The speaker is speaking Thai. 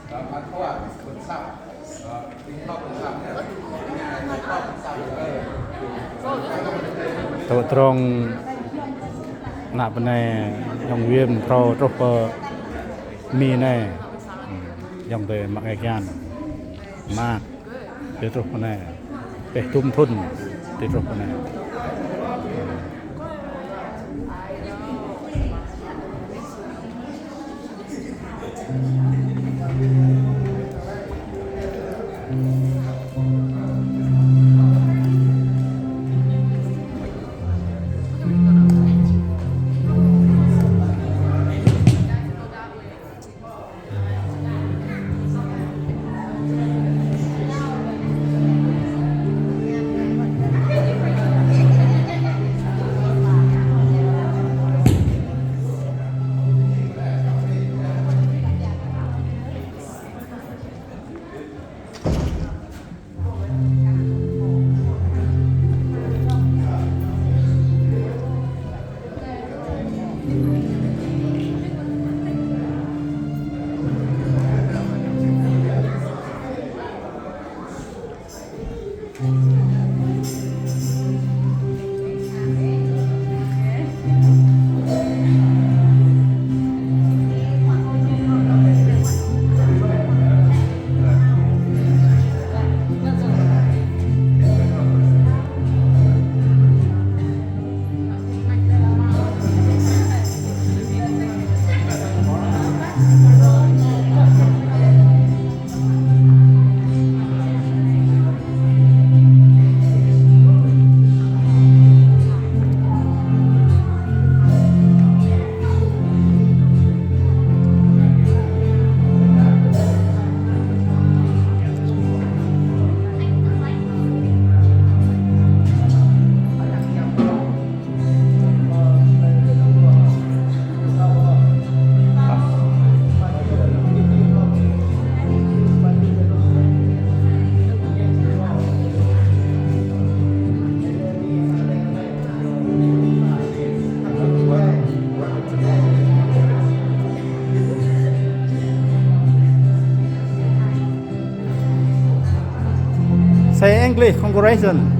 เพราะว่าคนทราบที่ชอบคนทราบเนี่ยชอบคนทราบตัวตรงหน้าปนยังเวียนเราทบมีแน่ยังเตะมักแก่นมากเดี๋ยวทบปนไปทุ่มทุนเดี๋ยวทบปนSay English, congratulations.